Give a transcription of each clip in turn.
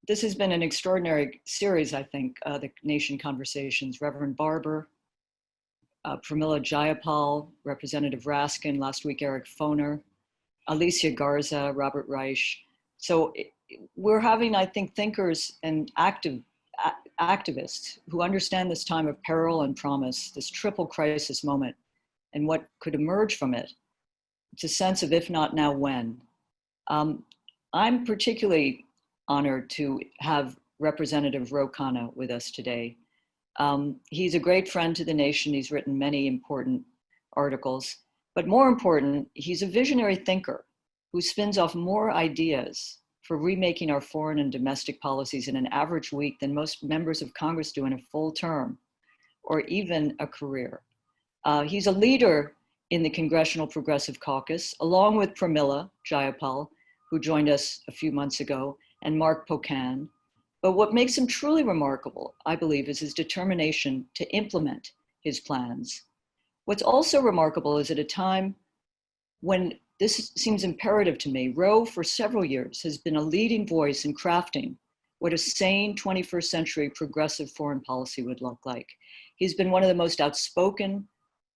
This has been an extraordinary series, I think, the Nation Conversations. Reverend Barber, Pramila Jayapal, Representative Raskin, last week Eric Foner, Alicia Garza, Robert Reich. So we're having, I think, thinkers and activists who understand this time of peril and promise, this triple crisis moment, and what could emerge from it. It's a sense of if not now, when. I'm particularly honored to have Representative Ro Khanna with us today. He's a great friend to the nation. He's written many important articles, but more important, he's a visionary thinker who spins off more ideas for remaking our foreign and domestic policies in an average week than most members of Congress do in a full term, or even a career. He's a leader in the Congressional Progressive Caucus, along with Pramila Jayapal, who joined us a few months ago, and Mark Pocan. But what makes him truly remarkable, I believe, is his determination to implement his plans. What's also remarkable is at a time when this seems imperative to me, Ro, for several years, has been a leading voice in crafting what a sane 21st century progressive foreign policy would look like. He's been one of the most outspoken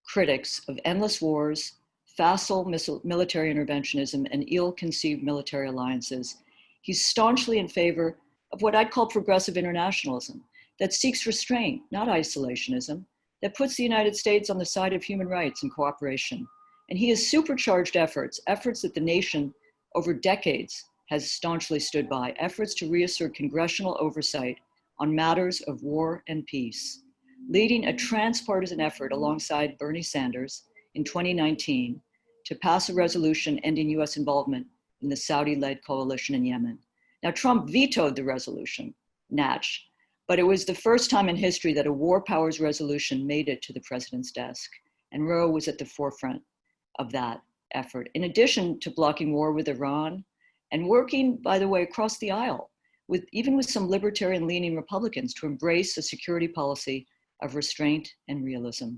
critics of endless wars, facile military interventionism, and ill-conceived military alliances. He's staunchly in favor of what I'd call progressive internationalism, that seeks restraint, not isolationism, that puts the United States on the side of human rights and cooperation. And he has supercharged efforts that the nation over decades has staunchly stood by, efforts to reassert congressional oversight on matters of war and peace, leading a transpartisan effort alongside Bernie Sanders in 2019 to pass a resolution ending US involvement in the Saudi-led coalition in Yemen. Now, Trump vetoed the resolution, Natch, but it was the first time in history that a war powers resolution made it to the president's desk. And Ro was at the forefront of that effort, in addition to blocking war with Iran and working, by the way, across the aisle, even with some libertarian-leaning Republicans to embrace a security policy of restraint and realism.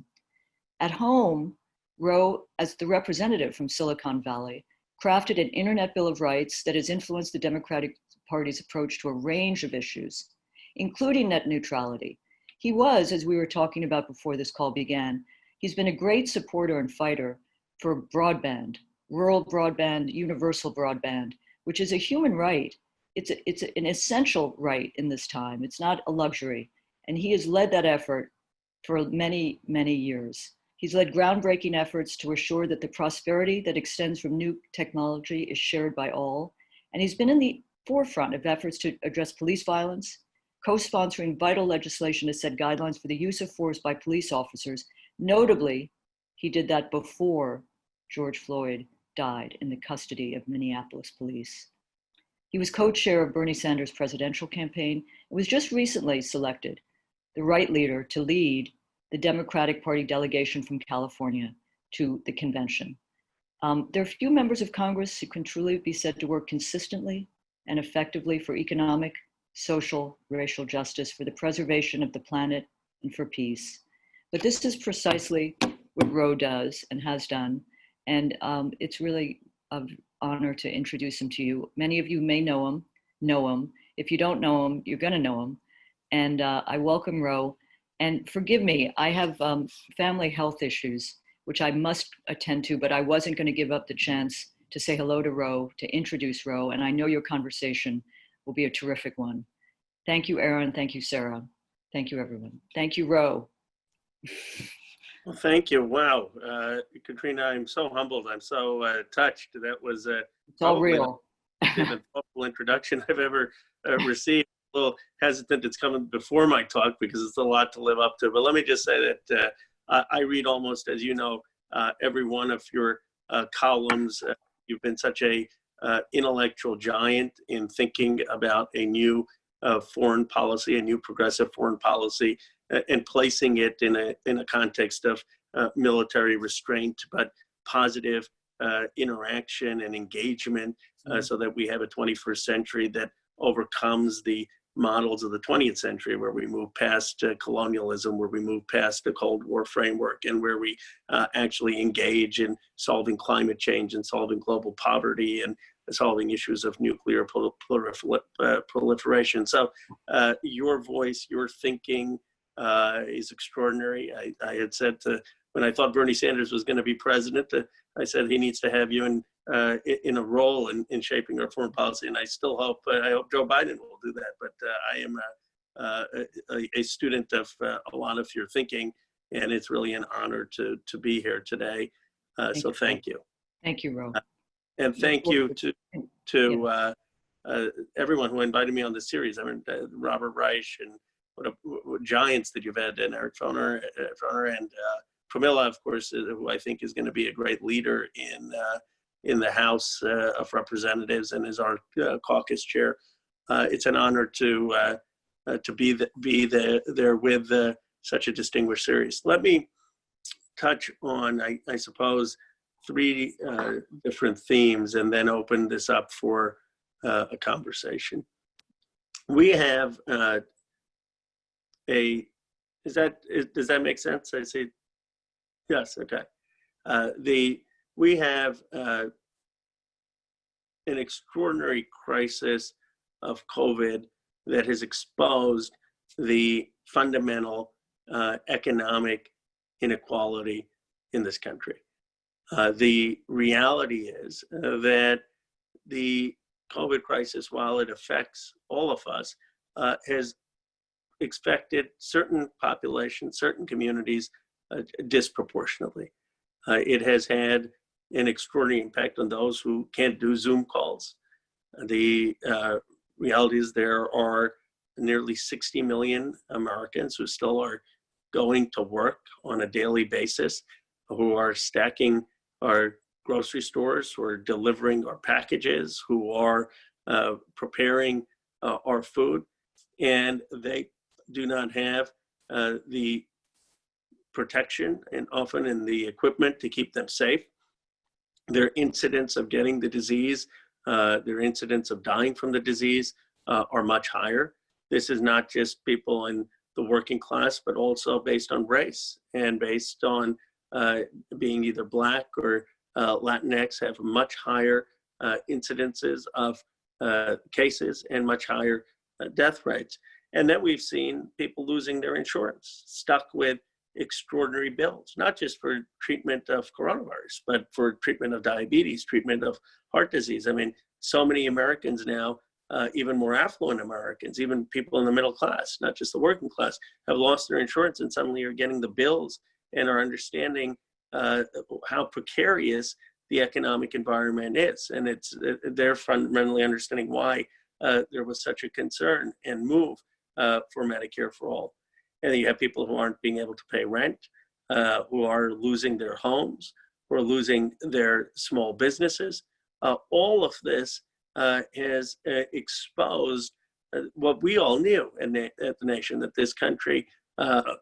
At home, Ro, as the representative from Silicon Valley, crafted an Internet Bill of Rights that has influenced the Democratic Party's approach to a range of issues, including net neutrality. He was, as we were talking about before this call began, he's been a great supporter and fighter for broadband, rural broadband, universal broadband, which is a human right. It's an essential right in this time. It's not a luxury. And he has led that effort for many, many years. He's led groundbreaking efforts to assure that the prosperity that extends from new technology is shared by all. And he's been in the forefront of efforts to address police violence, co-sponsoring vital legislation to set guidelines for the use of force by police officers. Notably, he did that before George Floyd died in the custody of Minneapolis police. He was co-chair of Bernie Sanders' presidential campaign and was just recently selected the right leader to lead the Democratic Party delegation from California to the convention. There are few members of Congress who can truly be said to work consistently and effectively for economic, social, racial justice, for the preservation of the planet, and for peace. But this is precisely what Ro does and has done. And it's really an honor to introduce him to you. Many of you may know him. If you don't know him, you're gonna know him. And I welcome Ro. And forgive me, I have family health issues, which I must attend to, but I wasn't gonna give up the chance to say hello to Ro, to introduce Ro, and I know your conversation will be a terrific one. Thank you, Aaron. Thank you, Sarah. Thank you, everyone. Thank you, Ro. Well, thank you. Wow. Katrina, I'm so humbled. I'm so touched. That was it's all real. The thoughtful introduction I've ever received. A little hesitant it's coming before my talk because it's a lot to live up to. But let me just say that I read almost, as you know, every one of your columns. You've been such a intellectual giant in thinking about a new foreign policy, a new progressive foreign policy, and placing it in a context of military restraint, but positive interaction and engagement, so that we have a 21st century that overcomes the models of the 20th century, where we move past colonialism, where we move past the Cold War framework, and where we actually engage in solving climate change and solving global poverty and solving issues of nuclear proliferation. So your voice, your thinking is extraordinary. I had said when I thought Bernie Sanders was going to be president, I said he needs to have you in a role in shaping our foreign policy, and I still hope I hope Joe Biden will do that. But I am a student of a lot of your thinking, and it's really an honor to be here today. So thank you. Thank you, Ro. And thank you to everyone who invited me on the series. I mean, Robert Reich, and what giants that you've had, and Eric Foner and Pramila, of course, who I think is going to be a great leader in the House of Representatives and is our caucus chair. It's an honor to be there with such a distinguished series. Let me touch on, I suppose, three different themes, and then open this up for a conversation. We have does that make sense? I say yes. Okay. We have an extraordinary crisis of COVID that has exposed the fundamental economic inequality in this country. The reality is that the COVID crisis, while it affects all of us, has affected certain populations, certain communities disproportionately. It has had an extraordinary impact on those who can't do Zoom calls. The reality is there are nearly 60 million Americans who still are going to work on a daily basis, who are stacking our grocery stores, who are delivering our packages, who are preparing our food, and they do not have the protection and often in the equipment to keep them safe. Their incidence of getting the disease, their incidence of dying from the disease are much higher. This is not just people in the working class, but also based on race and based on being either Black or Latinx, have much higher incidences of cases and much higher death rates. And then we've seen people losing their insurance, stuck with extraordinary bills, not just for treatment of coronavirus, but for treatment of diabetes, treatment of heart disease. I mean, so many Americans now, even more affluent Americans, even people in the middle class, not just the working class, have lost their insurance and suddenly are getting the bills and are understanding how precarious the economic environment is. And they're fundamentally understanding why there was such a concern and move for Medicare for all. And then you have people who aren't being able to pay rent, who are losing their homes, who are losing their small businesses. All of this has exposed what we all knew at the nation, that this country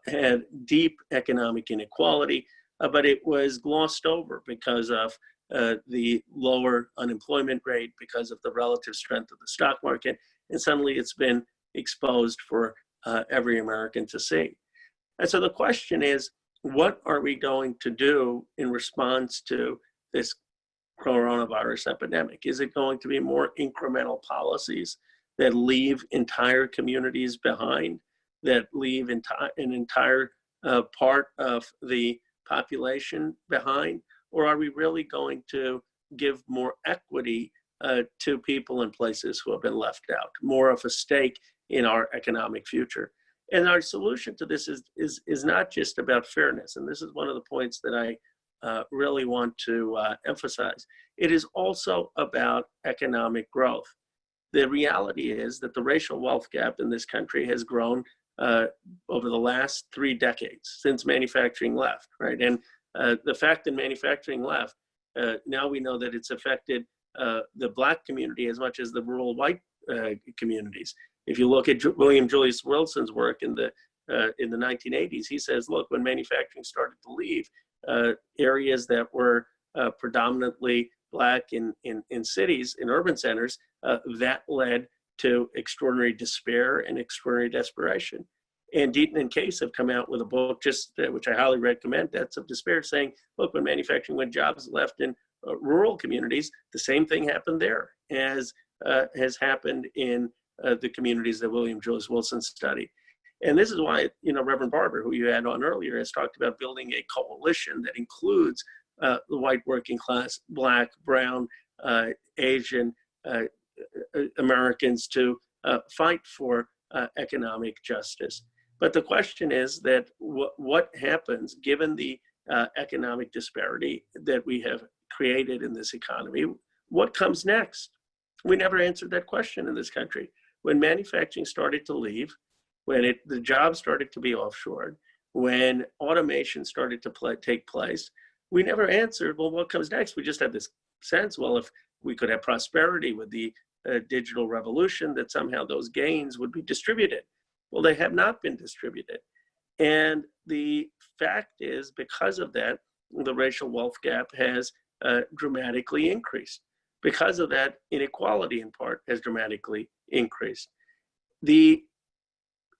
had deep economic inequality, but it was glossed over because of the lower unemployment rate, because of the relative strength of the stock market, and suddenly it's been exposed for every American to see. And so the question is, what are we going to do in response to this coronavirus epidemic? Is it going to be more incremental policies that leave entire communities behind, that leave an entire part of the population behind? Or are we really going to give more equity to people and places who have been left out, more of a stake in our economic future? And our solution to this is not just about fairness. And this is one of the points that I really want to emphasize. It is also about economic growth. The reality is that the racial wealth gap in this country has grown over the last 3 decades since manufacturing left, right? And the fact that manufacturing left, now we know that it's affected the Black community as much as the rural white communities. If you look at William Julius Wilson's work in the 1980s, he says, look, when manufacturing started to leave, areas that were predominantly Black in cities, in urban centers, that led to extraordinary despair and extraordinary desperation. And Deaton and Case have come out with a book, which I highly recommend, Debts of Despair, saying, look, when manufacturing went, jobs left in rural communities, the same thing happened there as has happened in the communities that William Joyce Wilson studied. And this is why, Reverend Barber, who you had on earlier, has talked about building a coalition that includes the white working class, Black, Brown, Asian Americans to fight for economic justice. But the question is that what happens given the economic disparity that we have created in this economy? What comes next? We never answered that question in this country. When manufacturing started to leave, when the jobs started to be offshored, when automation started to take place, we never answered, well, what comes next? We just had this sense, well, if we could have prosperity with the digital revolution, that somehow those gains would be distributed. Well, they have not been distributed. And the fact is, because of that, the racial wealth gap has dramatically increased. Because of that, inequality in part has dramatically increased. The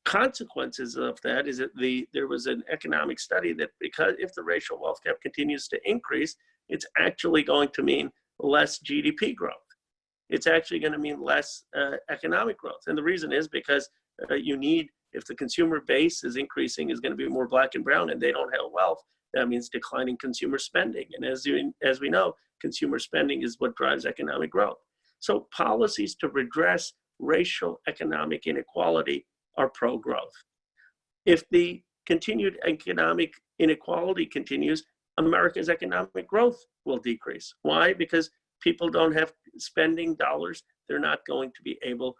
consequences of that is that there was an economic study that because if the racial wealth gap continues to increase, it's actually going to mean less GDP growth. It's actually going to mean less economic growth. And the reason is because if the consumer base is increasing, is going to be more Black and brown, and they don't have wealth, that means declining consumer spending. And as we know, consumer spending is what drives economic growth. So policies to redress racial economic inequality are pro-growth. If the continued economic inequality continues, America's economic growth will decrease. Why? Because people don't have spending dollars. They're not going to be able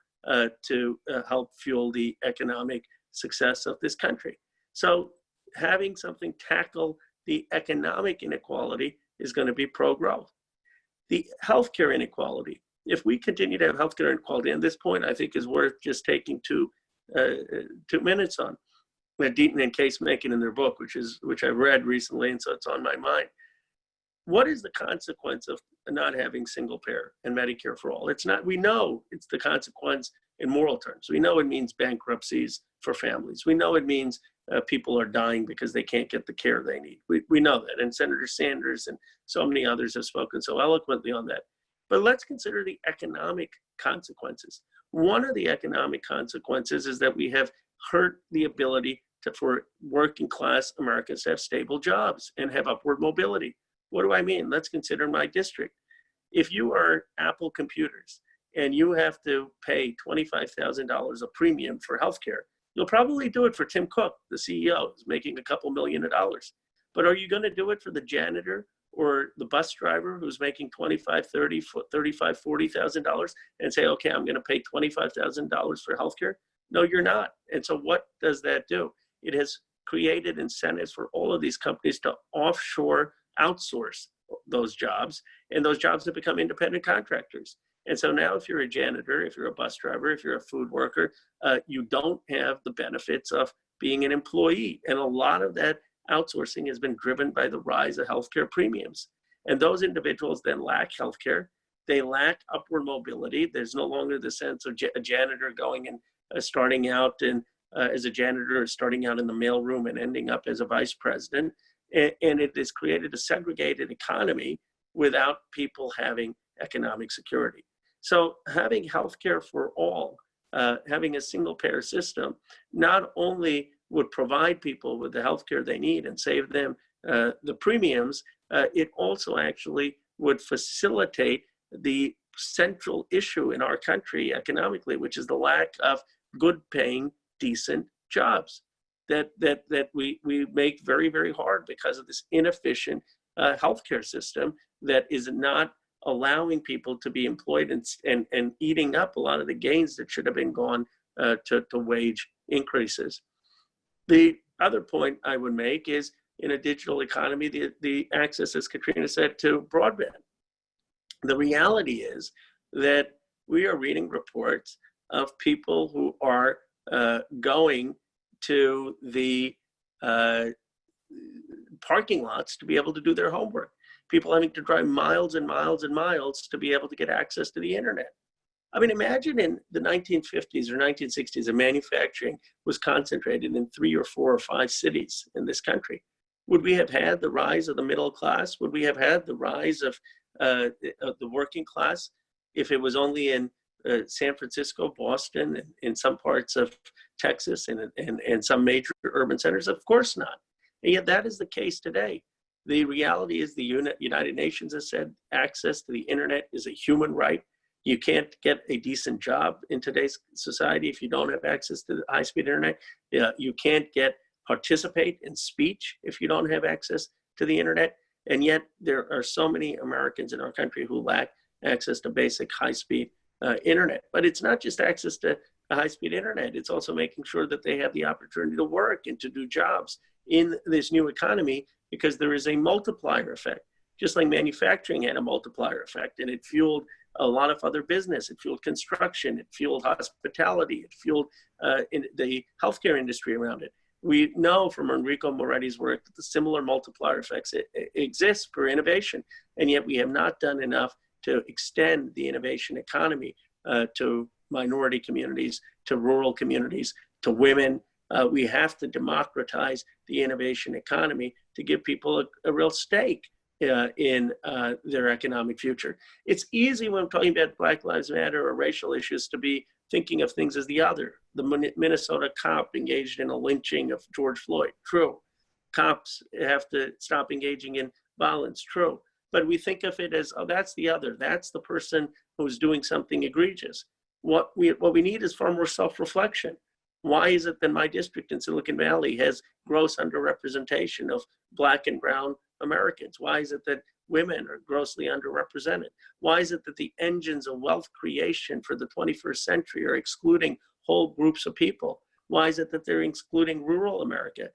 to help fuel the economic success of this country. So having something tackle the economic inequality is going to be pro-growth. The healthcare inequality, if we continue to have healthcare inequality, and this point I think is worth just taking 2 minutes on, that Deaton and Case make it in their book, which I've read recently, and so it's on my mind. What is the consequence of not having single payer and Medicare for all? It's not, we know it's the consequence in moral terms. We know it means bankruptcies for families. We know it means people are dying because they can't get the care they need. We know that, and Senator Sanders and so many others have spoken so eloquently on that. But let's consider the economic consequences. One of the economic consequences is that we have hurt the ability for working class Americans to have stable jobs and have upward mobility. What do I mean? Let's consider my district. If you are Apple Computers and you have to pay $25,000 a premium for healthcare, you'll probably do it for Tim Cook, the CEO, who's making a couple million of dollars. But are you going to do it for the janitor or the bus driver who's making $25,000, $30,000, $35,000, $40,000 and say, okay, I'm going to pay $25,000 for healthcare? No, you're not. And so what does that do? It has created incentives for all of these companies to offshore, outsource those jobs, and those jobs have become independent contractors. And so now if you're a janitor, if you're a bus driver, if you're a food worker, you don't have the benefits of being an employee. And a lot of that outsourcing has been driven by the rise of healthcare premiums. And those individuals then lack healthcare. They lack upward mobility. There's no longer the sense of a janitor going and starting out as a janitor, or starting out in the mailroom and ending up as a vice president. And it has created a segregated economy without people having economic security. So having healthcare for all, having a single payer system, not only would provide people with the healthcare they need and save them the premiums, it also actually would facilitate the central issue in our country economically, which is the lack of good paying, decent jobs that we make very, very hard because of this inefficient healthcare system that is not allowing people to be employed and eating up a lot of the gains that should have been gone to wage increases. The other point I would make is in a digital economy, the access, as Katrina said, to broadband. The reality is that we are reading reports of people who are going to the parking lots to be able to do their homework. People having to drive miles and miles and miles to be able to get access to the internet. I mean, imagine in the 1950s or 1960s, a manufacturing was concentrated in 3 or 4 or 5 cities in this country. Would we have had the rise of the middle class? Would we have had the rise of the working class, if it was only in San Francisco, Boston, and some parts of Texas, and some major urban centers? Of course not. And yet that is the case today. The reality is the United Nations has said access to the internet is a human right. You can't get a decent job in today's society if you don't have access to the high-speed internet. You can't participate in speech if you don't have access to the internet. And yet there are so many Americans in our country who lack access to basic high-speed internet. But it's not just access to high-speed internet. It's also making sure that they have the opportunity to work and to do jobs in this new economy, because there is a multiplier effect. Just like manufacturing had a multiplier effect, and it fueled a lot of other business. It fueled construction, it fueled hospitality, it fueled in the healthcare industry around it. We know from Enrico Moretti's work that the similar multiplier effects exist for innovation, and yet we have not done enough to extend the innovation economy to minority communities, to rural communities, to women. We have to democratize the innovation economy to give people a real stake in their economic future. It's easy when I'm talking about Black Lives Matter or racial issues to be thinking of things as the other. The Minnesota cop engaged in a lynching of George Floyd, true. Cops have to stop engaging in violence, true. But we think of it as, oh, that's the other. That's the person who's doing something egregious. What we need is far more self-reflection. Why is it that my district in Silicon Valley has gross underrepresentation of Black and brown Americans? Why is it that women are grossly underrepresented? Why is it that the engines of wealth creation for the 21st century are excluding whole groups of people? Why is it that they're excluding rural America?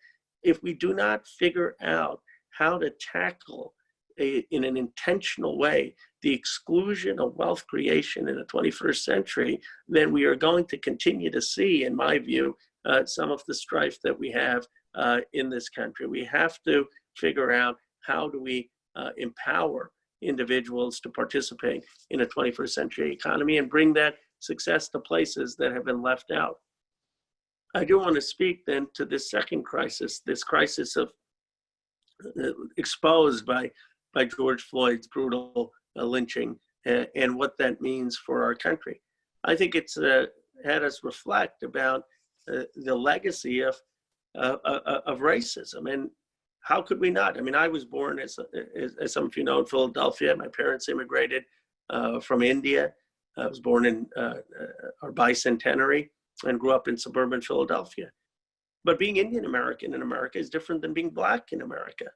If we do not figure out how to tackle in an intentional way the exclusion of wealth creation in the 21st century, then we are going to continue to see, in my view, some of the strife that we have in this country. We have to figure out how do we empower individuals to participate in a 21st century economy and bring that success to places that have been left out. I do want to speak then to this second crisis, this crisis of exposed by George Floyd's brutal lynching and what that means for our country. I think it's had us reflect about the legacy of racism, and how could we not? I mean, I was born, as some of you know, in Philadelphia. My parents immigrated from India. I was born in our bicentenary and grew up in suburban Philadelphia. But being Indian American in America is different than being Black in America.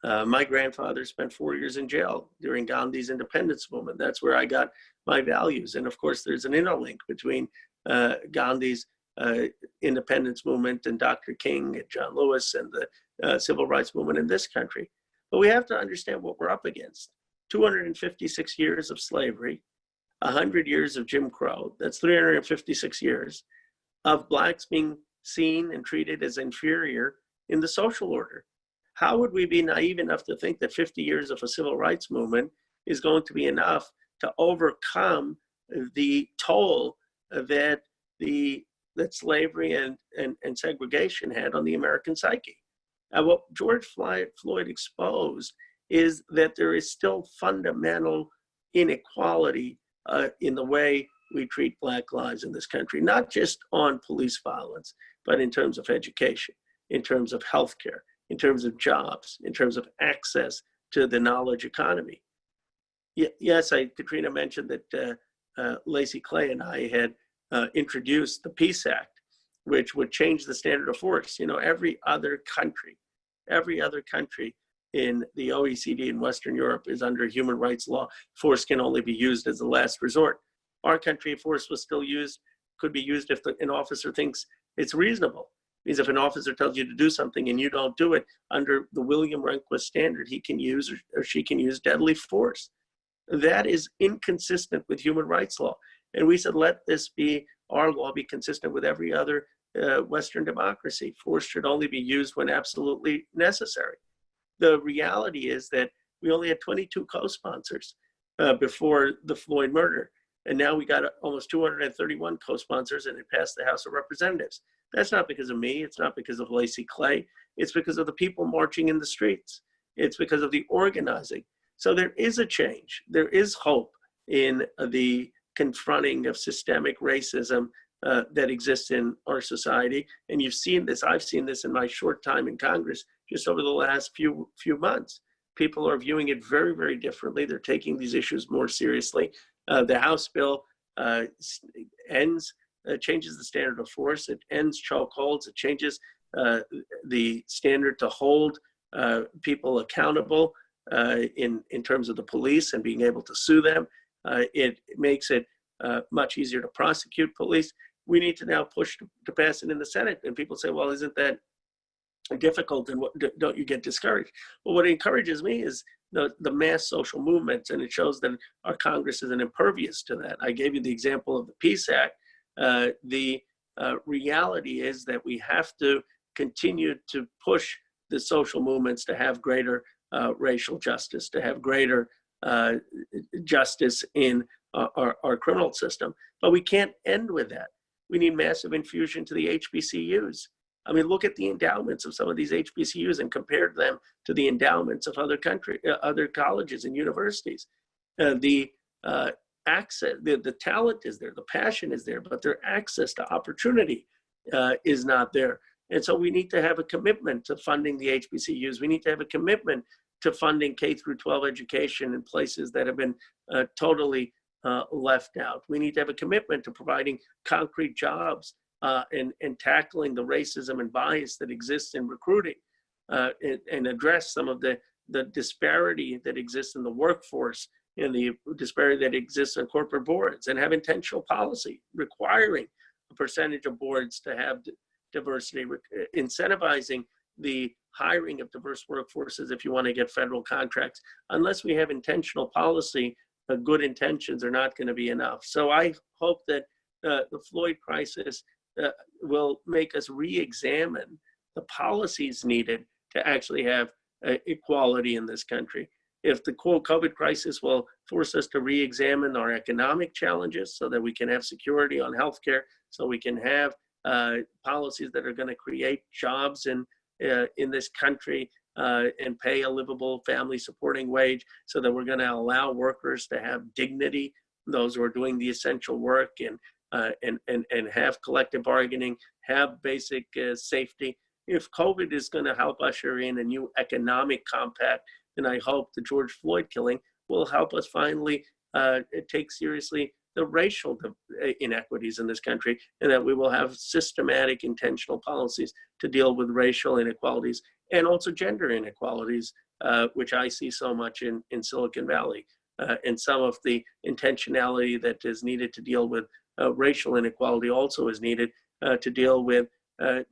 My grandfather spent 4 years in jail during Gandhi's independence movement. That's where I got my values. And of course, there's an interlink between Gandhi's independence movement and Dr. King and John Lewis and the civil rights movement in this country. But we have to understand what we're up against. 256 years of slavery, 100 years of Jim Crow, that's 356 years of Blacks being seen and treated as inferior in the social order. How would we be naive enough to think that 50 years of a civil rights movement is going to be enough to overcome the toll that slavery and segregation had on the American psyche? And what George Floyd exposed is that there is still fundamental inequality in the way we treat Black lives in this country, not just on police violence, but in terms of education, in terms of healthcare, in terms of jobs, in terms of access to the knowledge economy. Yes, Katrina mentioned that Lacey Clay and I had introduced the Peace Act, which would change the standard of force. You know, every other country in the OECD in Western Europe is under human rights law. Force can only be used as a last resort. Our country, force was still could be used if an officer thinks it's reasonable. Because if an officer tells you to do something and you don't do it under the William Rehnquist standard, he can use or she can use deadly force. That is inconsistent with human rights law. And we said, let our law be consistent with every other Western democracy. Force should only be used when absolutely necessary. The reality is that we only had 22 co-sponsors before the Floyd murder. And now we got almost 231 co-sponsors, and it passed the House of Representatives. That's not because of me. It's not because of Lacey Clay. It's because of the people marching in the streets. It's because of the organizing. So there is a change. There is hope in the confronting of systemic racism that exists in our society. And you've seen this, I've seen this in my short time in Congress, just over the last few months. People are viewing it very, very differently. They're taking these issues more seriously. The House bill changes the standard of force. It ends chokeholds. It changes the standard to hold people accountable in terms of the police and being able to sue them. It makes it much easier to prosecute police. We need to now push to pass it in the Senate. And people say, well, isn't that difficult and don't you get discouraged? Well, what encourages me is the mass social movements, and it shows that our Congress isn't impervious to that. I gave you the example of the Peace Act. The reality is that we have to continue to push the social movements to have greater racial justice, to have greater justice in our criminal system. But we can't end with that. We need massive infusion to the HBCUs. I mean, look at the endowments of some of these HBCUs and compare them to the endowments of other colleges and universities. The access, the talent is there, the passion is there, but their access to opportunity is not there. And so we need to have a commitment to funding the HBCUs. We need to have a commitment to funding K through 12 education in places that have been totally left out. We need to have a commitment to providing concrete jobs and tackling the racism and bias that exists in recruiting and address some of the disparity that exists in the workforce and the disparity that exists in corporate boards, and have intentional policy requiring a percentage of boards to have diversity, incentivizing the hiring of diverse workforces if you want to get federal contracts. Unless we have intentional policy, good intentions are not going to be enough. So I hope that the Floyd crisis will make us re-examine the policies needed to actually have equality in this country. If the COVID crisis will force us to re-examine our economic challenges so that we can have security on healthcare, so we can have policies that are going to create jobs in this country and pay a livable family supporting wage, so that we're going to allow workers to have dignity, those who are doing the essential work, and have collective bargaining, have basic safety. If COVID is going to help usher in a new economic compact, then I hope the George Floyd killing will help us finally take seriously the racial inequities in this country, and that we will have systematic, intentional policies to deal with racial inequalities and also gender inequalities, which I see so much in Silicon Valley, and some of the intentionality that is needed to deal with racial inequality also is needed to deal with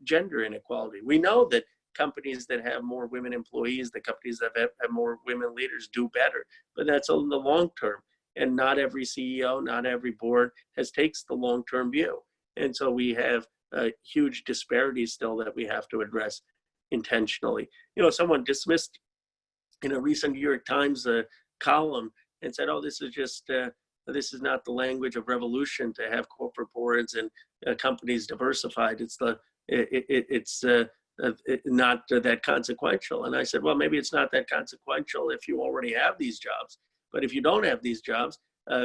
gender inequality. We know that companies that have more women employees, the companies that have more women leaders do better, but that's in the long term. And not every CEO, not every board takes the long-term view. And so we have huge disparities still that we have to address intentionally. You know, someone dismissed in a recent New York Times column and said, oh, this is not the language of revolution to have corporate boards and companies diversified. It's not that consequential. And I said, well, maybe it's not that consequential if you already have these jobs. But if you don't have these jobs,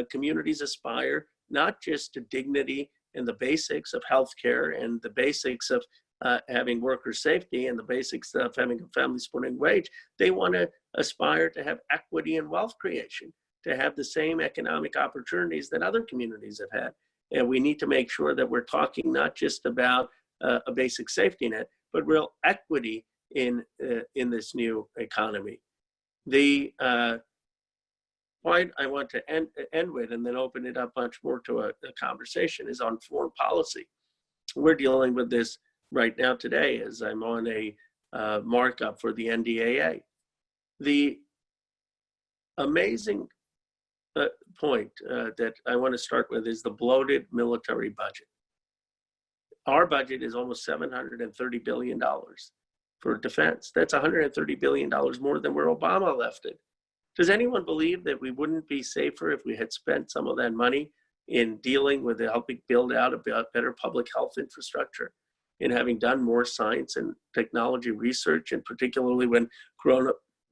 communities aspire not just to dignity and the basics of healthcare and the basics of having worker safety and the basics of having a family supporting wage. They want to aspire to have equity and wealth creation, to have the same economic opportunities that other communities have had. And we need to make sure that we're talking not just about a basic safety net, but real equity in this new economy. The point I want to end with, and then open it up much more to a conversation, is on foreign policy. We're dealing with this right now today as I'm on a markup for the NDAA. The amazing point that I want to start with is the bloated military budget. Our budget is almost $730 billion for defense. That's $130 billion more than where Obama left it. Does anyone believe that we wouldn't be safer if we had spent some of that money in dealing with helping build out a better public health infrastructure, in having done more science and technology research, and particularly when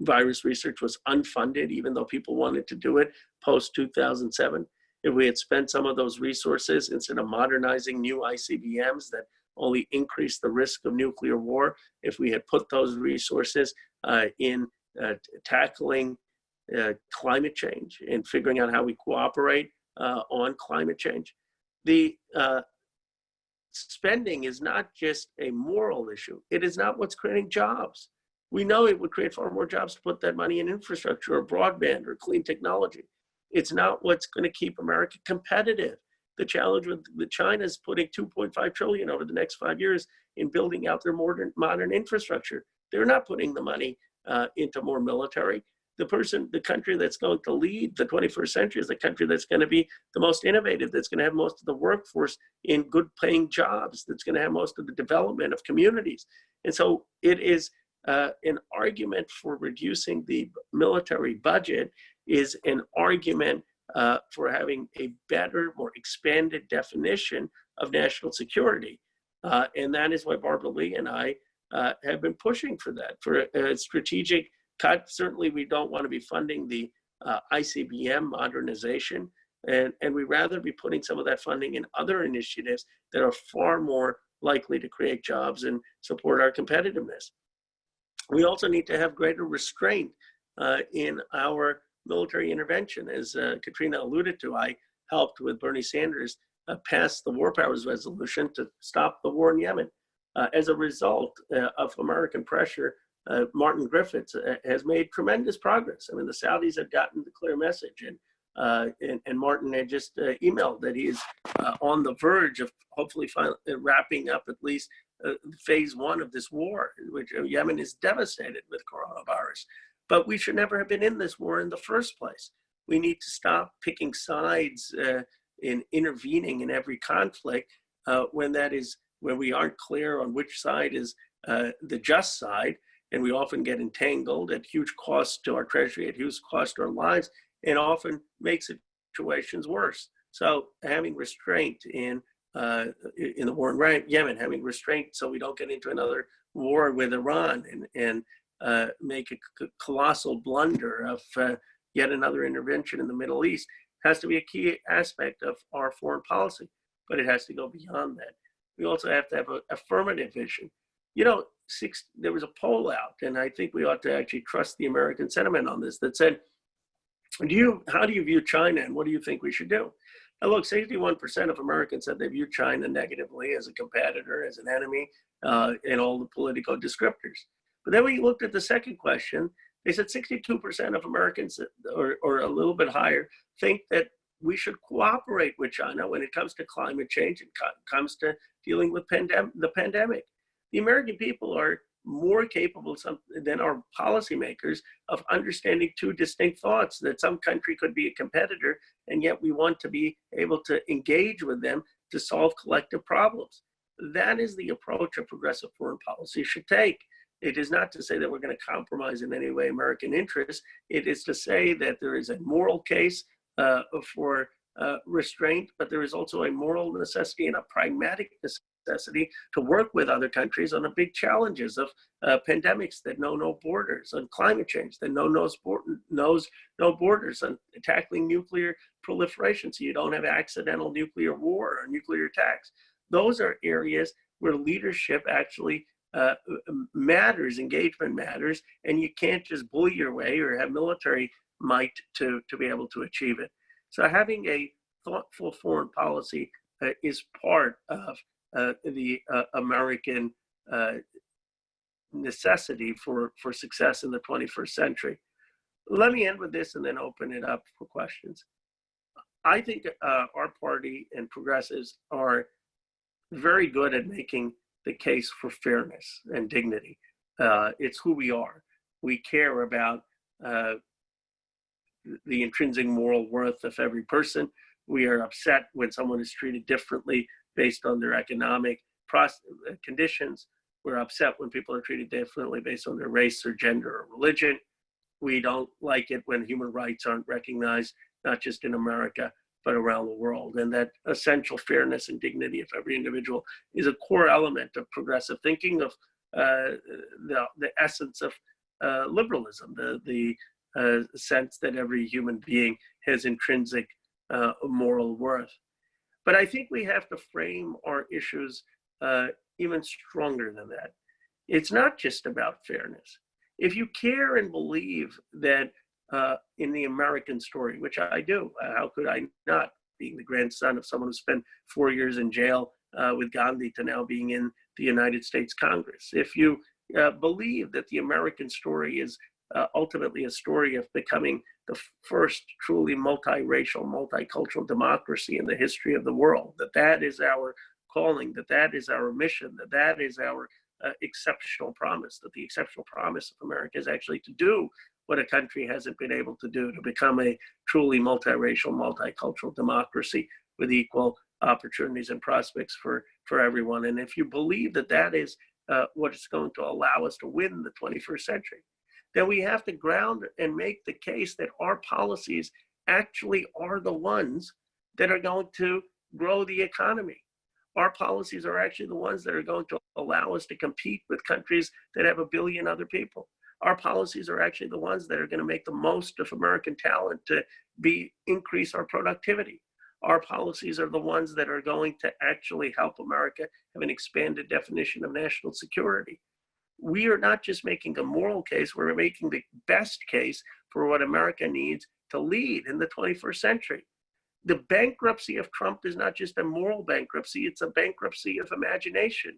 virus research was unfunded, even though people wanted to do it post 2007. If we had spent some of those resources instead of modernizing new ICBMs that only increase the risk of nuclear war, if we had put those resources in tackling climate change and figuring out how we cooperate on climate change, the spending is not just a moral issue. It is not what's creating jobs. We know it would create far more jobs to put that money in infrastructure or broadband or clean technology. It's not what's going to keep America competitive. The challenge with China is putting 2.5 trillion over the next 5 years in building out their modern infrastructure. They're not putting the money into more military. The country that's going to lead the 21st century is the country that's going to be the most innovative, that's going to have most of the workforce in good paying jobs, that's going to have most of the development of communities. And so it is an argument for reducing the military budget is an argument for having a better, more expanded definition of national security. And that is why Barbara Lee and I have been pushing for that, for a strategic cut. Certainly, we don't want to be funding the ICBM modernization, and we'd rather be putting some of that funding in other initiatives that are far more likely to create jobs and support our competitiveness. We also need to have greater restraint in our military intervention. As Katrina alluded to, I helped with Bernie Sanders pass the War Powers Resolution to stop the war in Yemen. As a result of American pressure, Martin Griffiths has made tremendous progress. I mean, the Saudis have gotten the clear message, and Martin had just emailed that he is on the verge of hopefully wrapping up at least phase one of this war, which Yemen is devastated with coronavirus. But we should never have been in this war in the first place. We need to stop picking sides in intervening in every conflict when we aren't clear on which side is the just side. And we often get entangled at huge cost to our treasury, at huge cost to our lives, and often make situations worse. So having restraint in the war in Yemen, having restraint so we don't get into another war with Iran and make a colossal blunder of yet another intervention in the Middle East has to be a key aspect of our foreign policy, but it has to go beyond that. We also have to have an affirmative vision. You know, there was a poll out, and I think we ought to actually trust the American sentiment on this, that said, how do you view China and what do you think we should do? Now look, 61% of Americans said they view China negatively as a competitor, as an enemy, and all the political descriptors. But then we looked at the second question. They said 62% of Americans, or a little bit higher, think that we should cooperate with China when it comes to climate change and comes to dealing with the pandemic. The American people are more capable than our policymakers of understanding two distinct thoughts, that some country could be a competitor, and yet we want to be able to engage with them to solve collective problems. That is the approach a progressive foreign policy should take. It is not to say that we're going to compromise in any way American interests. It is to say that there is a moral case for restraint, but there is also a moral necessity and a pragmatic necessity to work with other countries on the big challenges of pandemics that know no borders, on climate change that knows no borders, on tackling nuclear proliferation so you don't have accidental nuclear war or nuclear attacks. Those are areas where leadership actually matters, engagement matters, and you can't just bully your way or have military might to be able to achieve it. So having a thoughtful foreign policy is part of the American necessity for success in the 21st century. Let me end with this and then open it up for questions. I think our party and progressives are very good at making the case for fairness and dignity. It's who we are. We care about the intrinsic moral worth of every person. We are upset when someone is treated differently based on their economic conditions. We're upset when people are treated differently based on their race or gender or religion. We don't like it when human rights aren't recognized, not just in America, but around the world. And that essential fairness and dignity of every individual is a core element of progressive thinking, of the essence of liberalism, the sense that every human being has intrinsic moral worth. But I think we have to frame our issues even stronger than that. It's not just about fairness. If you care and believe that in the American story, which I do, how could I not, being the grandson of someone who spent 4 years in jail with Gandhi to now being in the United States Congress. If you believe that the American story is ultimately a story of becoming the first truly multiracial, multicultural democracy in the history of the world, that is our calling, that is our mission, that is our exceptional promise, that the exceptional promise of America is actually to do what a country hasn't been able to do, to become a truly multiracial, multicultural democracy with equal opportunities and prospects for everyone. And if you believe that is what is going to allow us to win the 21st century, then we have to ground and make the case that our policies actually are the ones that are going to grow the economy. Our policies are actually the ones that are going to allow us to compete with countries that have 1 billion other people. Our policies are actually the ones that are going to make the most of American talent to increase our productivity. Our policies are the ones that are going to actually help America have an expanded definition of national security. We are not just making a moral case, we're making the best case for what America needs to lead in the 21st century. The bankruptcy of Trump is not just a moral bankruptcy, it's a bankruptcy of imagination.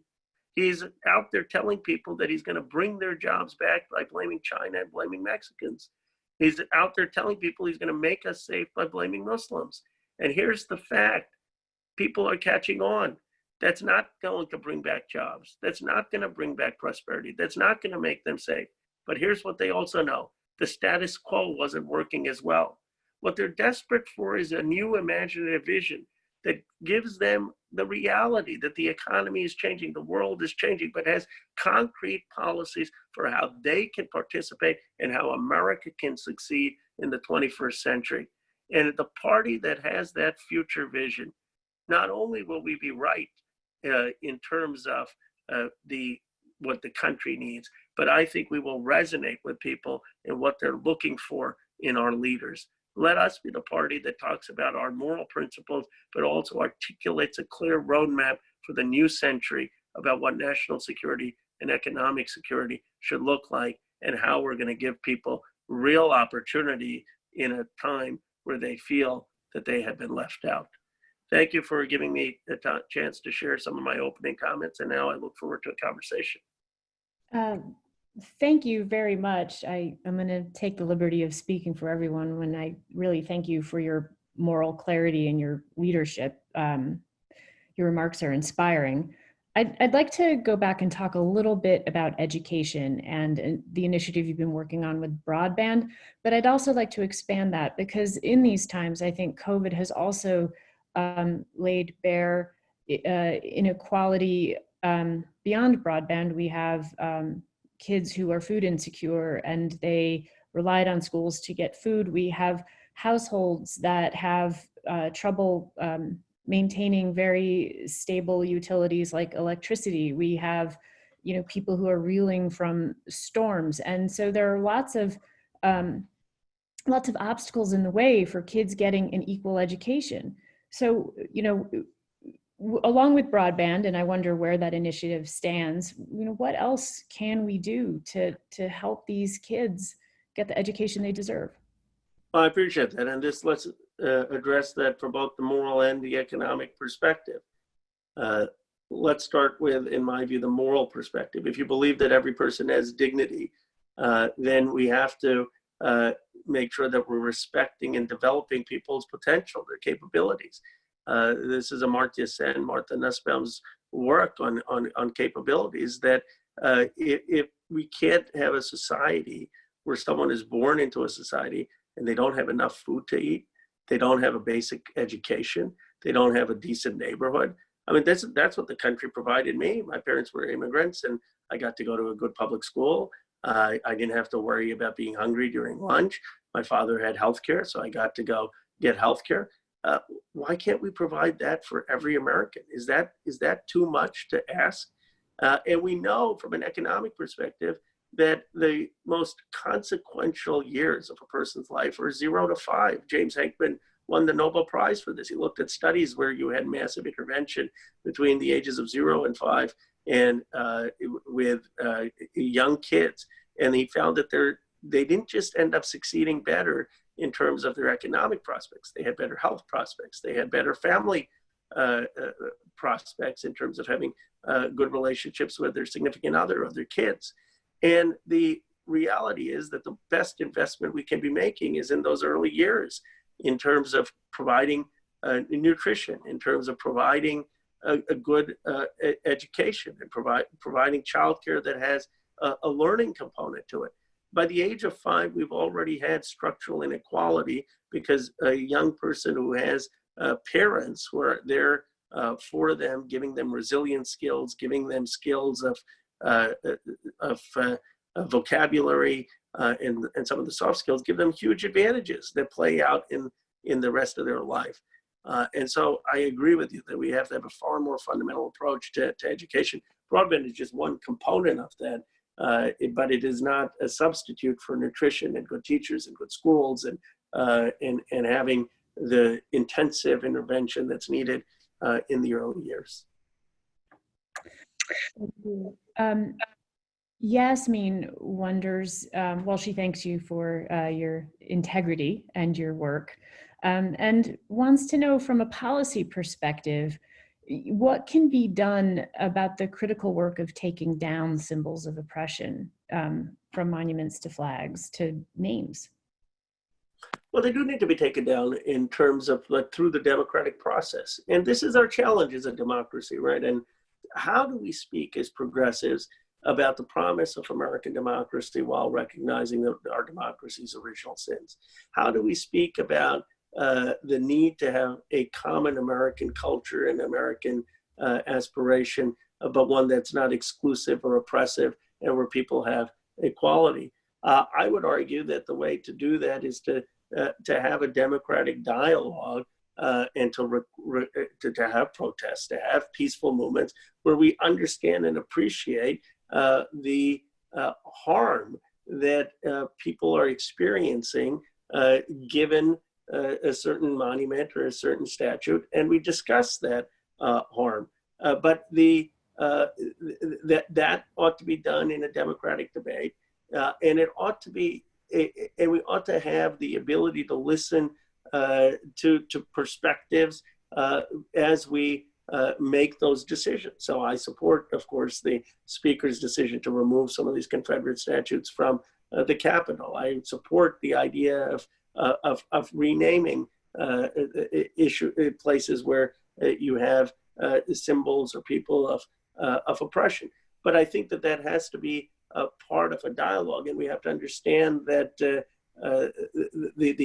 He's out there telling people that he's going to bring their jobs back by blaming China and blaming Mexicans. He's out there telling people he's going to make us safe by blaming Muslims. And here's the fact, people are catching on. That's not going to bring back jobs. That's not going to bring back prosperity. That's not going to make them safe. But here's what they also know. The status quo wasn't working as well. What they're desperate for is a new imaginative vision that gives them the reality that the economy is changing, the world is changing, but has concrete policies for how they can participate and how America can succeed in the 21st century. And the party that has that future vision, not only will we be right in terms of what the country needs, but I think we will resonate with people and what they're looking for in our leaders. Let us be the party that talks about our moral principles, but also articulates a clear roadmap for the new century about what national security and economic security should look like and how we're going to give people real opportunity in a time where they feel that they have been left out. Thank you for giving me the chance to share some of my opening comments, and now I look forward to a conversation. Thank you very much. I'm going to take the liberty of speaking for everyone when I really thank you for your moral clarity and your leadership. Your remarks are inspiring. I'd like to go back and talk a little bit about education and the initiative you've been working on with broadband, but I'd also like to expand that because in these times, I think COVID has also laid bare inequality beyond broadband. We have kids who are food insecure and they relied on schools to get food. We have households that have trouble maintaining very stable utilities like electricity. We have, people who are reeling from storms. And so there are lots of obstacles in the way for kids getting an equal education. So, along with broadband, and I wonder where that initiative stands, what else can we do to help these kids get the education they deserve? Well, I appreciate that. And let's address that from both the moral and the economic perspective. Let's start with, in my view, the moral perspective. If you believe that every person has dignity, then we have to make sure that we're respecting and developing people's potential, their capabilities. This is Amartya Sen, Martha Nussbaum's work on capabilities, that if we can't have a society where someone is born into a society and they don't have enough food to eat, they don't have a basic education, they don't have a decent neighborhood. I mean, that's what the country provided me. My parents were immigrants and I got to go to a good public school. I didn't have to worry about being hungry during lunch. My father had healthcare, so I got to go get healthcare. Why can't we provide that for every American? Is that too much to ask? And we know from an economic perspective that the most consequential years of a person's life are 0 to 5. James Henkman won the Nobel Prize for this. He looked at studies where you had massive intervention between the ages of 0 and 5 and with young kids. And he found that they didn't just end up succeeding better in terms of their economic prospects. They had better health prospects. They had better family prospects in terms of having good relationships with their significant other or their kids. And the reality is that the best investment we can be making is in those early years in terms of providing nutrition, in terms of providing a good education and providing childcare that has a learning component to it. By the age of 5, we've already had structural inequality because a young person who has parents who are there for them, giving them resilient skills, giving them skills of vocabulary and some of the soft skills, give them huge advantages that play out in the rest of their life. And so I agree with you that we have to have a far more fundamental approach to education. Broadband is just one component of that, but it is not a substitute for nutrition and good teachers and good schools and having the intensive intervention that's needed in the early years. Yasmin wonders, well, she thanks you for your integrity and your work, and wants to know from a policy perspective, what can be done about the critical work of taking down symbols of oppression, from monuments to flags to names? Well, they do need to be taken down in terms of through the democratic process. And this is our challenge as a democracy, right? And how do we speak as progressives about the promise of American democracy while recognizing our democracy's original sins? How do we speak about the need to have a common American culture and American aspiration, but one that's not exclusive or oppressive and where people have equality? I would argue that the way to do that is to have a democratic dialogue and to have protests, to have peaceful movements where we understand and appreciate the harm that people are experiencing given a certain monument or a certain statute, and we discuss that harm. But that ought to be done in a democratic debate, and it ought to be, and we ought to have the ability to listen to perspectives as we make those decisions. So I support, of course, the Speaker's decision to remove some of these Confederate statutes from the Capitol. I support the idea of renaming places where you have symbols or people of oppression. But I think that has to be a part of a dialogue, and we have to understand that the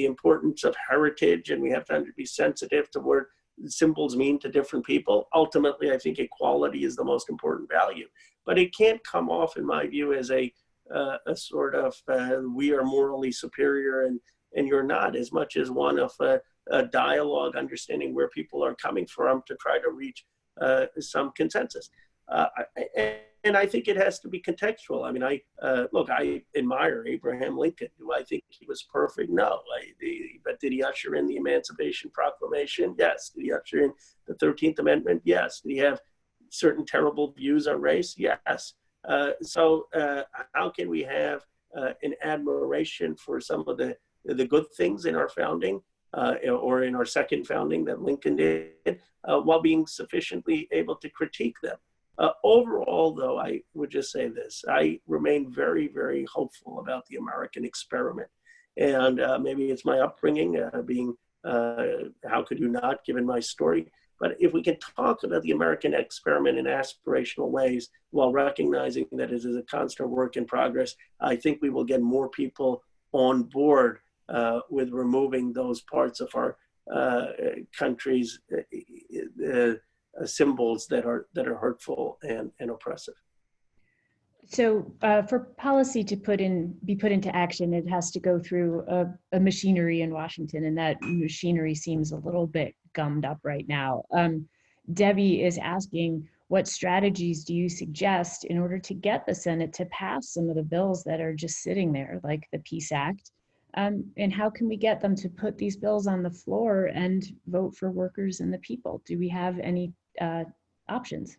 importance of heritage, and we have to be sensitive to what symbols mean to different people. Ultimately, I think equality is the most important value, but it can't come off, in my view, as a sort of we are morally superior and you're not, as much as one of a dialogue, understanding where people are coming from to try to reach some consensus. And I think it has to be contextual. I mean, I admire Abraham Lincoln. Do I think he was perfect? No. But did he usher in the Emancipation Proclamation? Yes. Did he usher in the 13th Amendment? Yes. Did he have certain terrible views on race? Yes. So how can we have an admiration for some of the good things in our founding or in our second founding that Lincoln did, while being sufficiently able to critique them? Overall, though, I would just say this. I remain very, very hopeful about the American experiment. And maybe it's my upbringing, being, how could you not, given my story? But if we can talk about the American experiment in aspirational ways while recognizing that it is a constant work in progress, I think we will get more people on board with removing those parts of our country's symbols that are hurtful and oppressive. So for policy to be put into action, it has to go through a machinery in Washington, and that machinery seems a little bit gummed up right now. Debbie is asking, what strategies do you suggest in order to get the Senate to pass some of the bills that are just sitting there, like the Peace Act? And how can we get them to put these bills on the floor and vote for workers and the people? Do we have any options?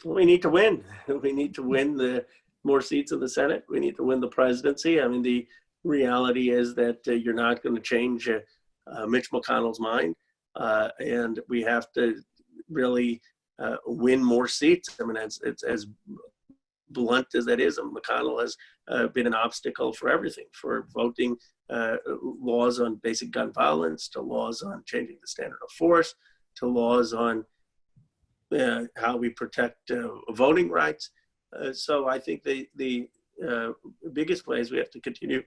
We need to win. We need to win the more seats in the Senate. We need to win the presidency. I mean, the reality is that you're not going to change Mitch McConnell's mind. And we have to really win more seats. I mean, it's as blunt as that is. McConnell has been an obstacle for everything, for voting laws on basic gun violence, to laws on changing the standard of force, to laws on how we protect voting rights. So I think the biggest way is we have to continue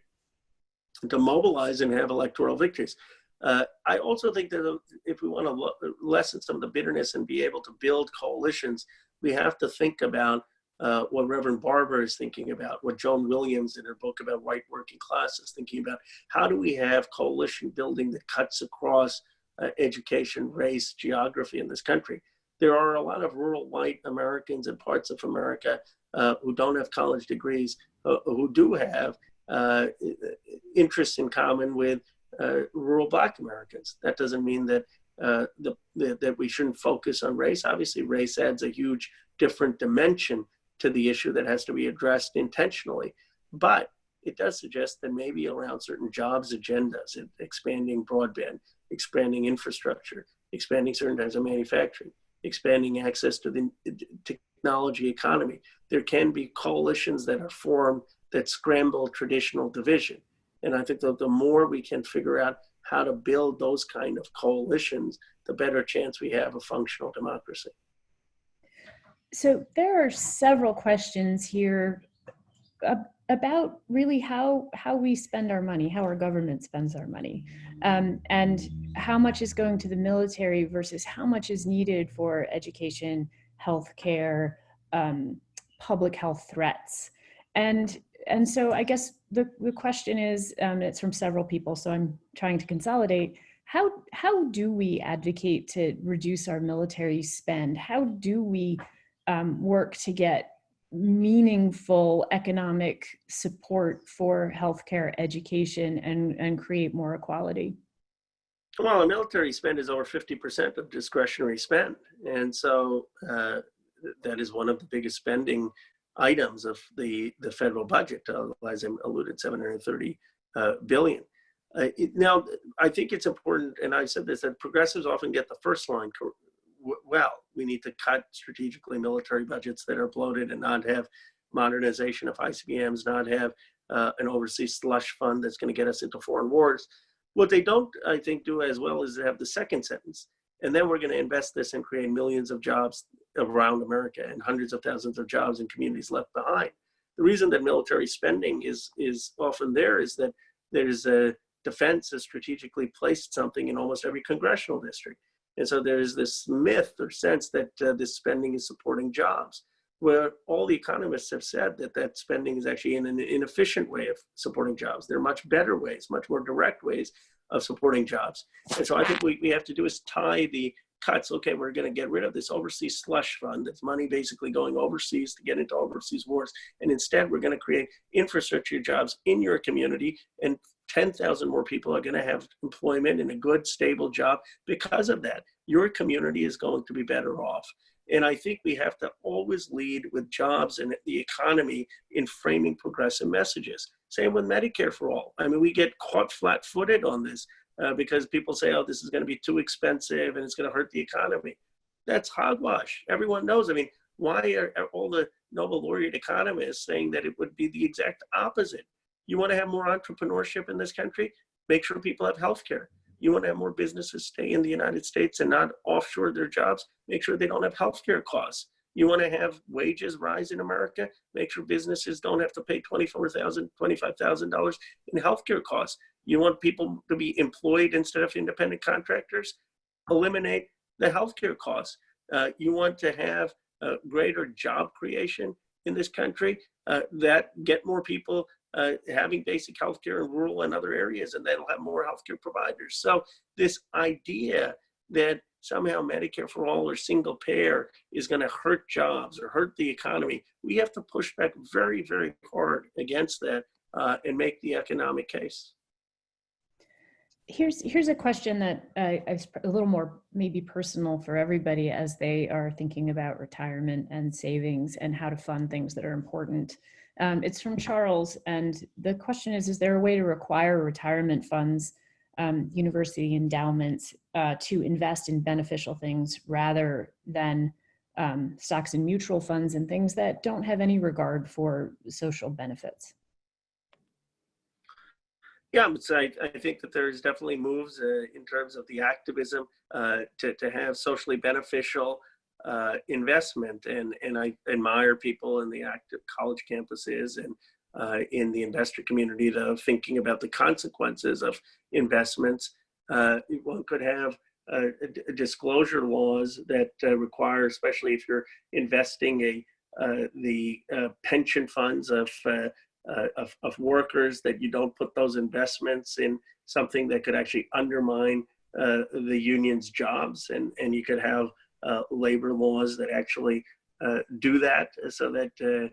to mobilize and have electoral victories. I also think that if we want to lessen some of the bitterness and be able to build coalitions, we have to think about what Reverend Barber is thinking about, what Joan Williams in her book about white working class is thinking about. How do we have coalition building that cuts across education, race, geography in this country? There are a lot of rural white Americans in parts of America who don't have college degrees, who do have interests in common with rural Black Americans. That doesn't mean that that we shouldn't focus on race. Obviously, race adds a huge different dimension to the issue that has to be addressed intentionally. But it does suggest that maybe around certain jobs agendas, expanding broadband, expanding infrastructure, expanding certain types of manufacturing, expanding access to the technology economy, there can be coalitions that are formed that scramble traditional division. And I think that the more we can figure out how to build those kind of coalitions, the better chance we have of functional democracy. So there are several questions here about really how we spend our money, how our government spends our money, and how much is going to the military versus how much is needed for education, healthcare, public health threats. And so I guess the question is, it's from several people, so I'm trying to consolidate. How do we advocate to reduce our military spend? How do we work to get meaningful economic support for healthcare, education, and create more equality? Well, the military spend is over 50% of discretionary spend. And so that is one of the biggest spending items of the federal budget, as I alluded, $730 billion. Now, I think it's important, and I've said this, that progressives often get the first line well. We need to cut strategically military budgets that are bloated and not have modernization of ICBMs, not have an overseas slush fund that's going to get us into foreign wars. What they don't, I think, do as well is have the second sentence. And then we're going to invest this and create millions of jobs around America and hundreds of thousands of jobs in communities left behind. The reason that military spending is often there is that there's a defense has strategically placed something in almost every congressional district. And so there's this myth or sense that this spending is supporting jobs, where all the economists have said that that spending is actually in an inefficient way of supporting jobs. There are much better ways, much more direct ways of supporting jobs. And so I think what we have to do is tie the cuts. Okay, we're going to get rid of this overseas slush fund. That's money basically going overseas to get into overseas wars. And instead, we're going to create infrastructure jobs in your community, and 10,000 more people are going to have employment in a good, stable job. Because of that, your community is going to be better off. And I think we have to always lead with jobs and the economy in framing progressive messages. Same with Medicare for all. I mean, we get caught flat-footed on this because people say, oh, this is going to be too expensive and it's going to hurt the economy. That's hogwash. Everyone knows. I mean, why are all the Nobel laureate economists saying that it would be the exact opposite? You want to have more entrepreneurship in this country? Make sure people have health care. You want to have more businesses stay in the United States and not offshore their jobs? Make sure they don't have healthcare costs. You want to have wages rise in America? Make sure businesses don't have to pay $24,000, $25,000 in healthcare costs. You want people to be employed instead of independent contractors? Eliminate the healthcare costs. You want to have greater job creation in this country that get more people having basic healthcare in rural and other areas, and that'll have more healthcare providers. So this idea that somehow Medicare for all or single payer is going to hurt jobs or hurt the economy. We have to push back very, very hard against that and make the economic case. Here's a question that is a little more maybe personal for everybody as they are thinking about retirement and savings and how to fund things that are important. It's from Charles, and the question is there a way to require retirement funds, university endowments, to invest in beneficial things rather than stocks and mutual funds and things that don't have any regard for social benefits? Yeah, so I think that there's definitely moves in terms of the activism to have socially beneficial investment. And I admire people in the active college campuses and in the investor community that are thinking about the consequences of investments. One could have disclosure laws that require, especially if you're investing the pension funds of workers, that you don't put those investments in something that could actually undermine the union's jobs, and you could have labor laws that actually do that, so that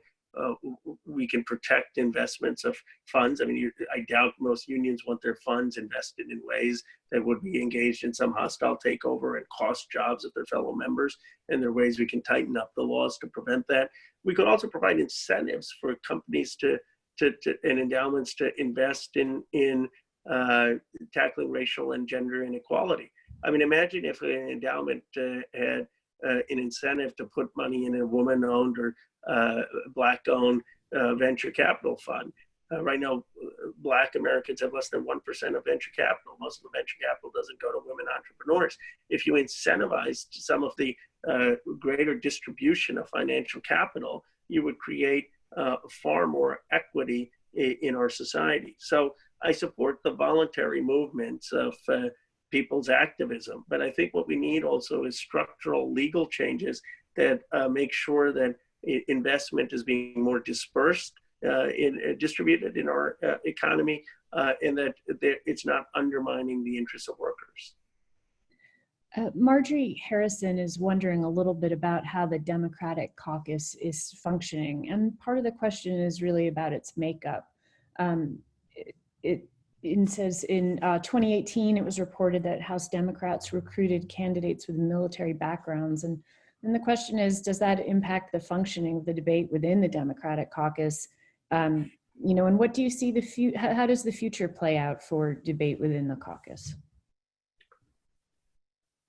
we can protect investments of funds. I mean, I doubt most unions want their funds invested in ways that would be engaged in some hostile takeover and cost jobs of their fellow members. And there are ways we can tighten up the laws to prevent that. We could also provide incentives for companies and endowments to invest in tackling racial and gender inequality. I mean, imagine if an endowment had an incentive to put money in a woman-owned or Black-owned venture capital fund. Right now, Black Americans have less than 1% of venture capital. Most of the venture capital doesn't go to women entrepreneurs. If you incentivize some of the greater distribution of financial capital, you would create far more equity in our society. So I support the voluntary movements of people's activism, but I think what we need also is structural legal changes that make sure that investment is being more dispersed, distributed in our economy, and that it's not undermining the interests of workers. Marjorie Harrison is wondering a little bit about how the Democratic caucus is functioning. And part of the question is really about its makeup. It says in 2018, it was reported that House Democrats recruited candidates with military backgrounds. And the question is, does that impact the functioning of the debate within the Democratic caucus? And what do you see how does the future play out for debate within the caucus?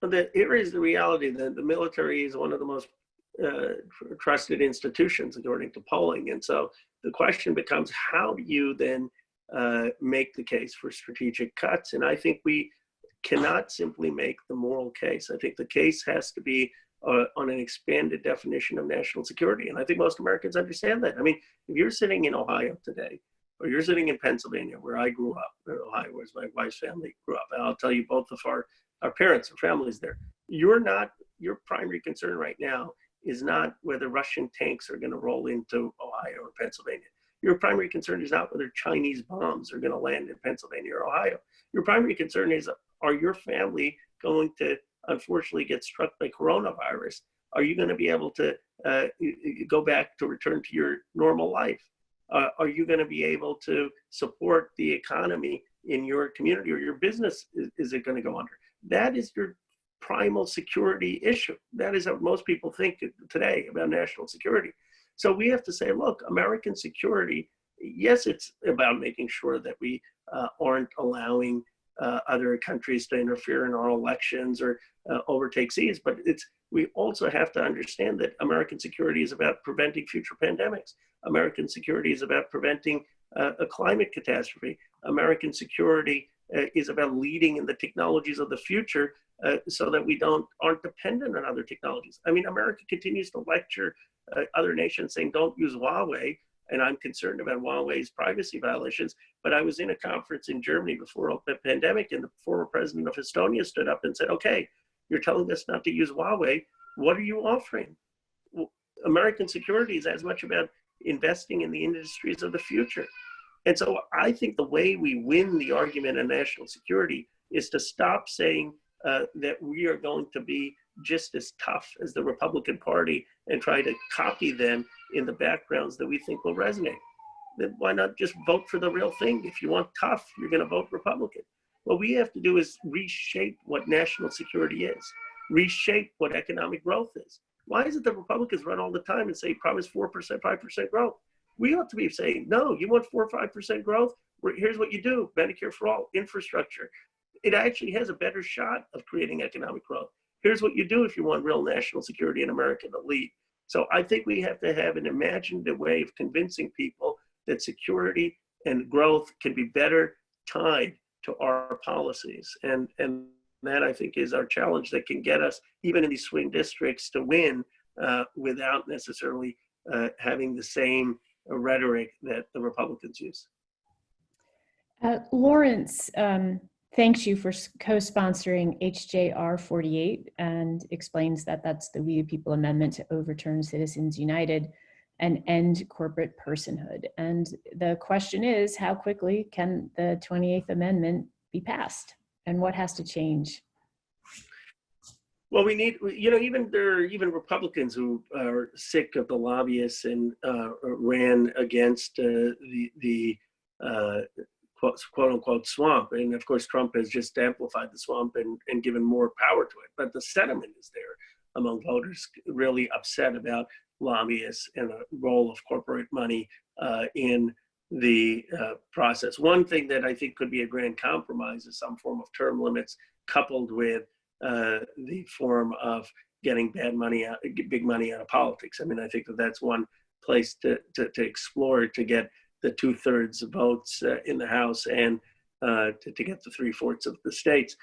Here is the reality that the military is one of the most trusted institutions, according to polling. And so the question becomes, how do you then make the case for strategic cuts? And I think we cannot simply make the moral case. I think the case has to be on an expanded definition of national security. And I think most Americans understand that. I mean, if you're sitting in Ohio today, or you're sitting in Pennsylvania, where I grew up, or Ohio, where my wife's family grew up, and I'll tell you both of our parents and families there, your primary concern right now is not whether Russian tanks are going to roll into Ohio or Pennsylvania. Your primary concern is not whether Chinese bombs are going to land in Pennsylvania or Ohio. Your primary concern is, are your family going to unfortunately get struck by coronavirus? Are you going to be able to go back to return to your normal life? Are you going to be able to support the economy in your community, or your business? Is it going to go under? That is your primal security issue. That is what most people think today about national security. So we have to say, look, American security, yes, it's about making sure that we aren't allowing other countries to interfere in our elections or overtake seas, but we also have to understand that American security is about preventing future pandemics. American security is about preventing a climate catastrophe. American security is about leading in the technologies of the future so that we aren't dependent on other technologies. I mean, America continues to lecture other nations saying, don't use Huawei. And I'm concerned about Huawei's privacy violations. But I was in a conference in Germany before the pandemic, and the former president of Estonia stood up and said, okay, you're telling us not to use Huawei. What are you offering? Well, American security is as much about investing in the industries of the future. And so I think the way we win the argument on national security is to stop saying that we are going to be just as tough as the Republican Party and try to copy them in the backgrounds that we think will resonate. Then why not just vote for the real thing? If you want tough, you're going to vote Republican. What we have to do is reshape what national security is, reshape what economic growth is. Why is it that Republicans run all the time and say, promise 4%, 5% growth? We ought to be saying, no, you want 4 or 5% growth? Here's what you do, Medicare for all, infrastructure. It actually has a better shot of creating economic growth. Here's what you do if you want real national security in America to lead. So I think we have to have an imaginative way of convincing people that security and growth can be better tied to our policies. And that, I think, is our challenge that can get us, even in these swing districts, to win without necessarily having the same rhetoric that the Republicans use. Lawrence thanks you for co-sponsoring HJR 48 and explains that that's the We the People Amendment to overturn Citizens United and end corporate personhood. And the question is, how quickly can the 28th Amendment be passed? And what has to change? Well, we need, you know, there are even Republicans who are sick of the lobbyists and ran against the quote unquote swamp. And of course, Trump has just amplified the swamp and given more power to it. But the sentiment is there among voters really upset about lobbyists and the role of corporate money in the process. One thing that I think could be a grand compromise is some form of term limits coupled with the form of getting big money out of politics. I mean, I think that's one place to explore, to get the 2/3 of votes in the House and to get the 3/4 of the states,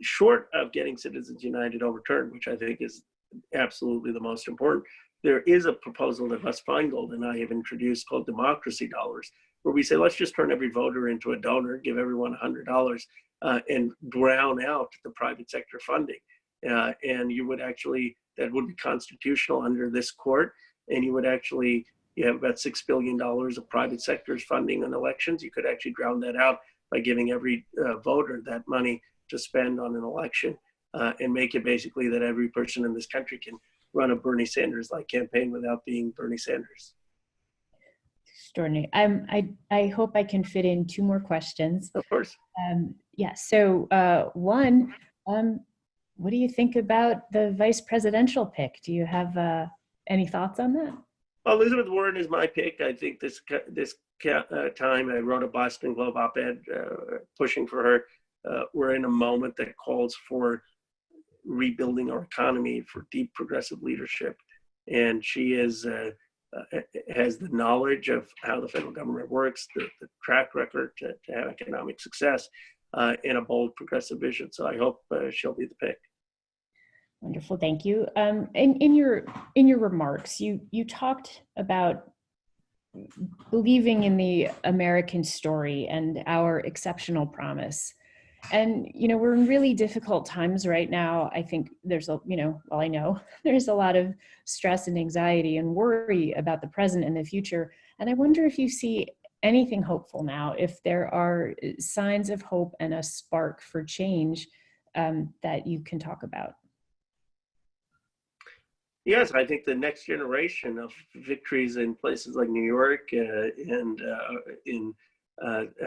short of getting Citizens United overturned, which I think is absolutely the most important. There is a proposal that Russ Feingold and I have introduced called Democracy Dollars, where we say, let's just turn every voter into a donor, give everyone $100, and drown out the private sector funding. And you would actually, that would be constitutional under this court, and you would actually, you have about $6 billion of private sector's funding on elections. You could actually drown that out by giving every voter that money to spend on an election, and make it basically that every person in this country can run a Bernie Sanders-like campaign without being Bernie Sanders. Extraordinary. I hope I can fit in 2 more questions. Of course. Yeah, so one, what do you think about the vice presidential pick? Do you have any thoughts on that? Well, Elizabeth Warren is my pick. I think this time I wrote a Boston Globe op-ed pushing for her. We're in a moment that calls for rebuilding our economy, for deep progressive leadership. And she is has the knowledge of how the federal government works, the track record to have economic success, and a bold progressive vision. So I hope she'll be the pick. Wonderful, thank you. In your remarks, you talked about believing in the American story and our exceptional promise. And, you know, we're in really difficult times right now. I think there's I know there's a lot of stress and anxiety and worry about the present and the future. And I wonder if you see anything hopeful now, if there are signs of hope and a spark for change that you can talk about. Yes, I think the next generation of victories in places like New York and in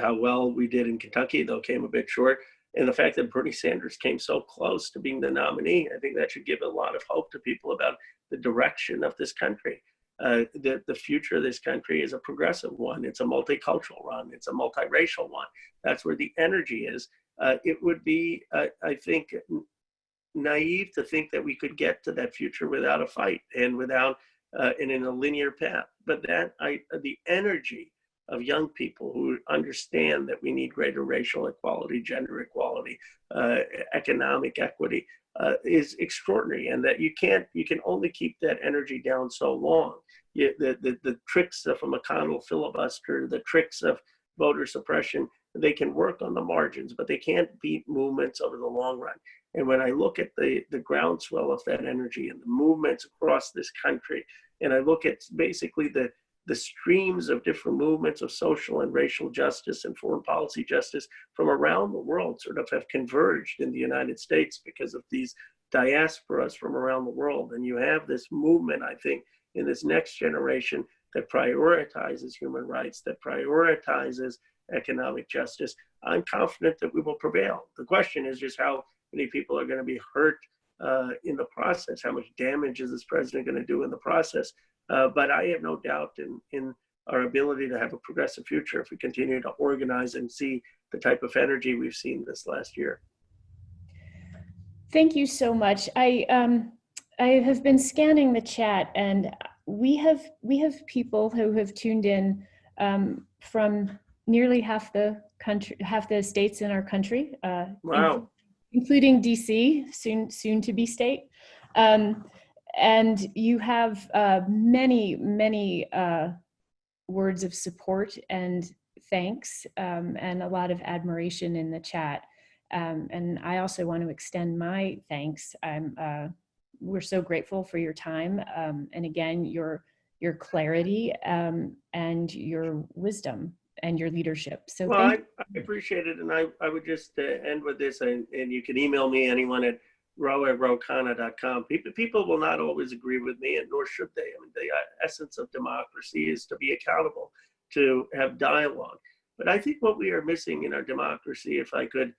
how well we did in Kentucky, though came a bit short, and the fact that Bernie Sanders came so close to being the nominee, I think that should give a lot of hope to people about the direction of this country. The future of this country is a progressive one. It's a multicultural one. It's a multiracial one. That's where the energy is. It would be, I think, naive to think that we could get to that future without a fight and without and in a linear path. But the energy of young people who understand that we need greater racial equality, gender equality, economic equity is extraordinary, and that you can only keep that energy down so long. The tricks of a McConnell filibuster, the tricks of voter suppression, they can work on the margins, but they can't beat movements over the long run. And when I look at the groundswell of that energy and the movements across this country, and I look at basically the the streams of different movements of social and racial justice and foreign policy justice from around the world sort of have converged in the United States because of these diasporas from around the world. And you have this movement, I think, in this next generation that prioritizes human rights, that prioritizes economic justice. I'm confident that we will prevail. The question is just how many people are going to be hurt in the process. How much damage is this president going to do in the process? But I have no doubt in our ability to have a progressive future if we continue to organize and see the type of energy we've seen this last year. Thank you so much. I have been scanning the chat, and we have people who have tuned in from nearly half the country, half the states in our country. Wow. Including DC, soon to be state. And you have many words of support and thanks, and a lot of admiration in the chat. And I also want to extend my thanks. We're so grateful for your time, and again, your clarity and your wisdom and your leadership. So well, I appreciate it, and I would just end with this, and you can email me, anyone, at ro@rokhanna.com. People will not always agree with me, and nor should they. I mean, the essence of democracy is to be accountable, to have dialogue. But I think what we are missing in our democracy, if I could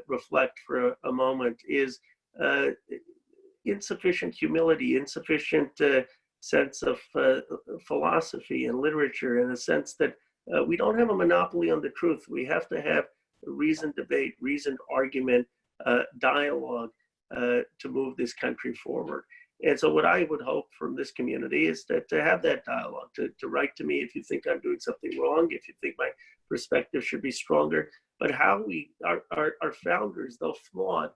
reflect for a moment, is insufficient humility, insufficient sense of philosophy and literature, in a sense that we don't have a monopoly on the truth. We have to have reasoned debate, reasoned argument, dialogue to move this country forward. And so what I would hope from this community is that to have that dialogue, to write to me if you think I'm doing something wrong, if you think my perspective should be stronger. But how our founders, though flawed,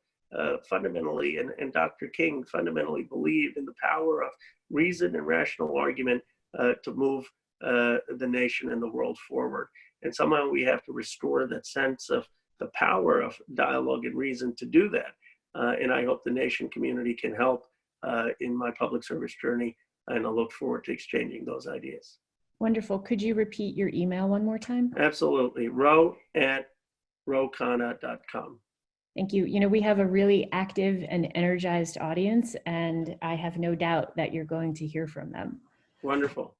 fundamentally, and Dr. King fundamentally believed in the power of reason and rational argument to move the nation and the world forward. And somehow we have to restore that sense of the power of dialogue and reason to do that. And I hope the nation community can help in my public service journey, and I look forward to exchanging those ideas. Wonderful. Could you repeat your email one more time? Absolutely. ro@rokhanna.com. Thank you. You know, we have a really active and energized audience, and I have no doubt that you're going to hear from them. Wonderful.